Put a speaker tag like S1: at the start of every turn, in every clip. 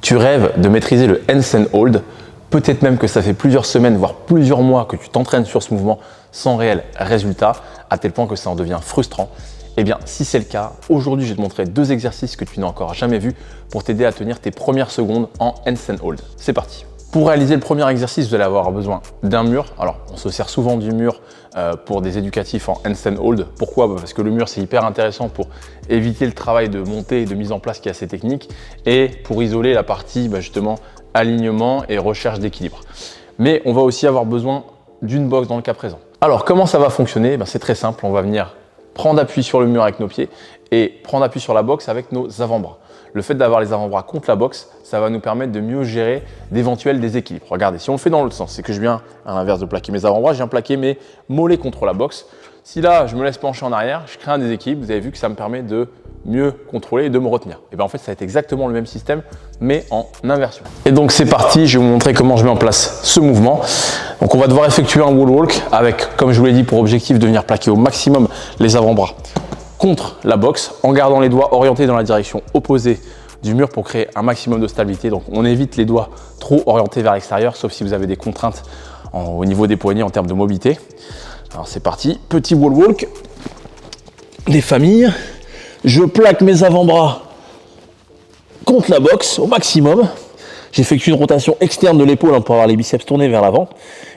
S1: Tu rêves de maîtriser le handstand hold. Peut-être même que ça fait plusieurs semaines, voire plusieurs mois que tu t'entraînes sur ce mouvement sans réel résultat, à tel point que ça en devient frustrant. Eh bien, si c'est le cas, aujourd'hui, je vais te montrer 2 exercices que tu n'as encore jamais vus pour t'aider à tenir tes premières secondes en handstand hold. C'est parti. Pour réaliser le premier exercice, vous allez avoir besoin d'un mur. Alors, on se sert souvent du mur pour des éducatifs en handstand hold. Pourquoi? Parce que le mur, c'est hyper intéressant pour éviter le travail de montée et de mise en place qui est assez technique et pour isoler la partie justement alignement et recherche d'équilibre. Mais on va aussi avoir besoin d'une box dans le cas présent. Alors, comment ça va fonctionner? C'est très simple. On va venir prendre appui sur le mur avec nos pieds et prendre appui sur la box avec nos avant-bras. Le fait d'avoir les avant-bras contre la box, ça va nous permettre de mieux gérer d'éventuels déséquilibres. Regardez, si on le fait dans l'autre sens, c'est que je viens, à l'inverse de plaquer mes avant-bras, je viens plaquer mes mollets contre la box. Si là, je me laisse pencher en arrière, je crée un déséquilibre, vous avez vu que ça me permet de mieux contrôler et de me retenir. Et bien en fait, ça va être exactement le même système, mais en inversion. Et donc c'est parti, je vais vous montrer comment je mets en place ce mouvement. Donc on va devoir effectuer un wall walk avec, comme je vous l'ai dit, pour objectif de venir plaquer au maximum les avant-bras contre la box en gardant les doigts orientés dans la direction opposée du mur pour créer un maximum de stabilité. Donc on évite les doigts trop orientés vers l'extérieur, sauf si vous avez des contraintes au niveau des poignets en termes de mobilité. Alors c'est parti, petit wall walk des familles. Je plaque mes avant-bras contre la box au maximum. J'effectue une rotation externe de l'épaule pour avoir les biceps tournés vers l'avant.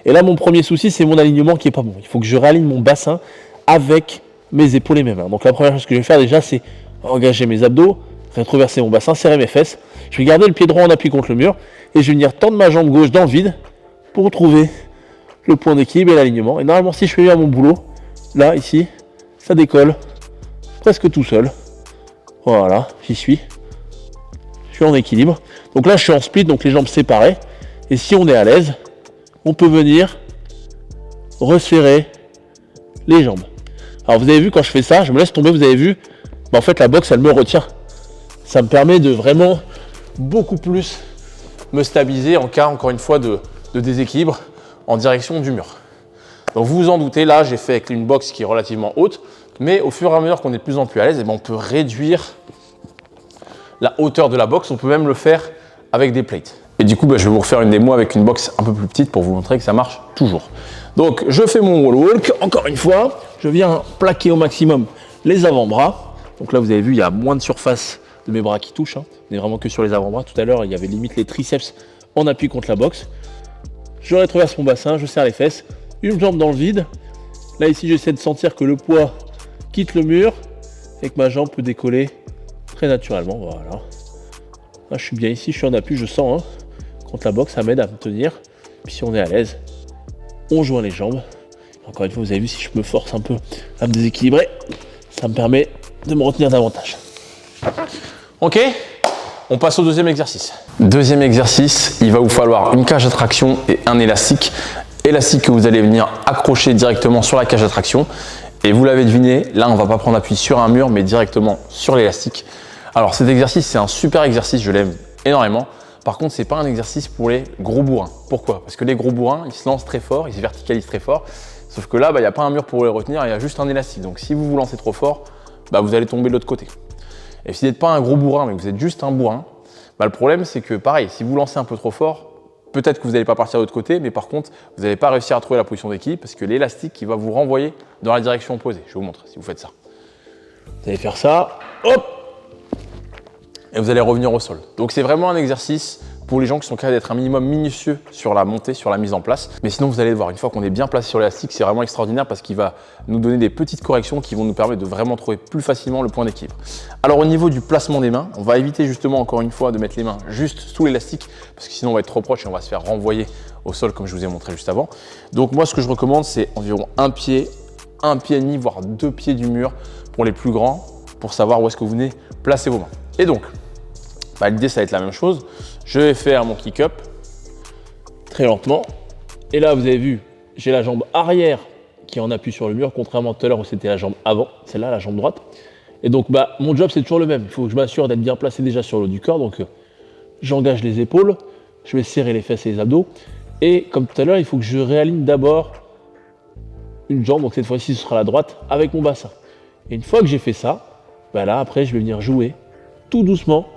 S1: Et là, mon premier souci, c'est mon alignement qui est pas bon. Il faut que je réaligne mon bassin avec mes épaules et mes mains. Donc la première chose que je vais faire déjà, c'est engager mes abdos, rétroverser mon bassin, serrer mes fesses. Je vais garder le pied droit en appui contre le mur et je vais venir tendre ma jambe gauche dans le vide pour trouver le point d'équilibre et l'alignement. Et normalement, si je fais bien mon boulot, là, ici, ça décolle presque tout seul. Voilà, j'y suis. Je suis en équilibre. Donc là, je suis en split, donc les jambes séparées. Et si on est à l'aise, on peut venir resserrer les jambes. Alors vous avez vu, quand je fais ça, je me laisse tomber, vous avez vu, en fait la boxe, elle me retient. Ça me permet de vraiment beaucoup plus me stabiliser en cas, encore une fois, de déséquilibre en direction du mur. Donc vous vous en doutez, là, j'ai fait avec une boxe qui est relativement haute, mais au fur et à mesure qu'on est de plus en plus à l'aise, on peut réduire la hauteur de la boxe. On peut même le faire avec des plates. Et du coup, je vais vous refaire une démo avec une boxe un peu plus petite pour vous montrer que ça marche toujours. Donc, je fais mon wall walk. Encore une fois, je viens plaquer au maximum les avant-bras. Donc là, vous avez vu, il y a moins de surface de mes bras qui touchent. On n'est vraiment que sur les avant-bras. Tout à l'heure, il y avait limite les triceps en appui contre la boxe. Je rétroverse mon bassin, je serre les fesses. Une jambe dans le vide. Là, ici, j'essaie de sentir que le poids quitte le mur et que ma jambe peut décoller très naturellement. Voilà. Là, je suis bien ici, je suis en appui, je sens contre la boxe, ça m'aide à me tenir. Puis si on est à l'aise, on joint les jambes. Encore une fois, vous avez vu, si je me force un peu à me déséquilibrer, ça me permet de me retenir davantage. Ok, on passe au deuxième exercice. Deuxième exercice, il va vous falloir une cage à traction et un élastique. Élastique que vous allez venir accrocher directement sur la cage à traction. Et vous l'avez deviné, là on ne va pas prendre appui sur un mur, mais directement sur l'élastique. Alors cet exercice, c'est un super exercice, je l'aime énormément. Par contre, ce n'est pas un exercice pour les gros bourrins. Pourquoi? Parce que les gros bourrins, ils se lancent très fort, ils se verticalisent très fort. Sauf que là, il n'y a pas un mur pour les retenir, il y a juste un élastique. Donc si vous vous lancez trop fort, vous allez tomber de l'autre côté. Et si vous n'êtes pas un gros bourrin, mais que vous êtes juste un bourrin, le problème c'est que pareil, si vous lancez un peu trop fort, peut-être que vous n'allez pas partir de l'autre côté, mais par contre, vous n'allez pas réussir à trouver la position d'équilibre parce que l'élastique qui va vous renvoyer dans la direction opposée. Je vous montre si vous faites ça. Vous allez faire ça, hop, et vous allez revenir au sol. Donc c'est vraiment un exercice pour les gens qui sont capables d'être un minimum minutieux sur la montée, sur la mise en place. Mais sinon, vous allez voir, une fois qu'on est bien placé sur l'élastique, c'est vraiment extraordinaire parce qu'il va nous donner des petites corrections qui vont nous permettre de vraiment trouver plus facilement le point d'équilibre. Alors au niveau du placement des mains, on va éviter justement encore une fois de mettre les mains juste sous l'élastique parce que sinon on va être trop proche et on va se faire renvoyer au sol comme je vous ai montré juste avant. Donc moi, ce que je recommande, c'est environ un pied et demi, voire 2 pieds du mur pour les plus grands, pour savoir où est-ce que vous venez placer vos mains. Et donc, l'idée, ça va être la même chose. Je vais faire mon kick-up très lentement. Et là, vous avez vu, j'ai la jambe arrière qui est en appui sur le mur, contrairement à tout à l'heure où c'était la jambe avant, celle-là, la jambe droite. Et donc, mon job, c'est toujours le même. Il faut que je m'assure d'être bien placé déjà sur le haut du corps. Donc, j'engage les épaules, je vais serrer les fesses et les abdos. Et comme tout à l'heure, il faut que je réaligne d'abord une jambe, donc cette fois-ci, ce sera la droite, avec mon bassin. Et une fois que j'ai fait ça, là, après, je vais venir jouer tout doucement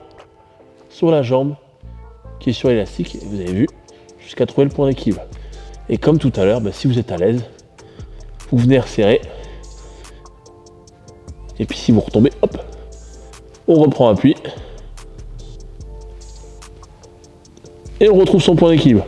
S1: sur la jambe
S2: qui est sur l'élastique, et vous avez vu, jusqu'à trouver le point d'équilibre. Et comme tout à l'heure, si vous êtes à l'aise, vous venez resserrer. Et puis si vous retombez, hop, on reprend appui. Et on retrouve son point d'équilibre.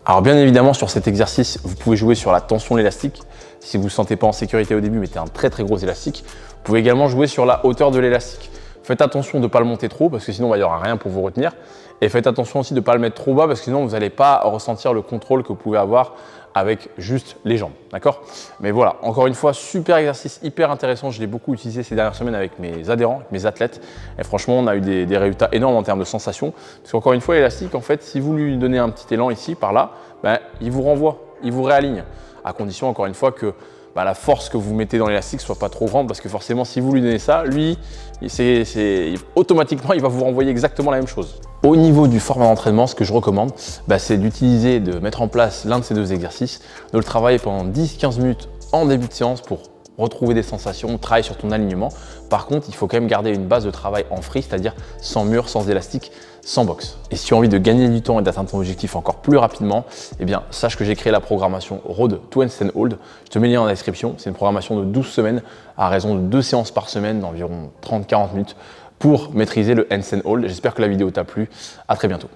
S1: Alors bien évidemment, sur cet exercice, vous pouvez jouer sur la tension de l'élastique. Si vous ne vous sentez pas en sécurité au début, mettez un très gros élastique. Vous pouvez également jouer sur la hauteur de l'élastique. Faites attention de ne pas le monter trop parce que sinon il n'y aura rien pour vous retenir. Et faites attention aussi de ne pas le mettre trop bas parce que sinon vous n'allez pas ressentir le contrôle que vous pouvez avoir avec juste les jambes. D'accord? Mais voilà, encore une fois, super exercice, hyper intéressant. Je l'ai beaucoup utilisé ces dernières semaines avec mes adhérents, avec mes athlètes. Et franchement, on a eu des résultats énormes en termes de sensations. Parce qu'encore une fois, l'élastique, en fait, si vous lui donnez un petit élan ici, par là, il vous renvoie, il vous réaligne. À condition, encore une fois, que la force que vous mettez dans l'élastique ne soit pas trop grande parce que forcément, si vous lui donnez ça, lui, automatiquement, il va vous renvoyer exactement la même chose. Au niveau du format d'entraînement, ce que je recommande, c'est de mettre en place l'un de ces deux exercices, de le travailler pendant 10-15 minutes en début de séance pour retrouver des sensations, travailler sur ton alignement. Par contre, il faut quand même garder une base de travail en free, c'est-à-dire sans mur, sans élastique, sans box. Et si tu as envie de gagner du temps et d'atteindre ton objectif encore plus rapidement, sache que j'ai créé la programmation Road to Handstand. Je te mets le lien dans la description. C'est une programmation de 12 semaines à raison de 2 séances par semaine d'environ 30-40 minutes pour maîtriser le handstand hold. J'espère que la vidéo t'a plu. À très bientôt.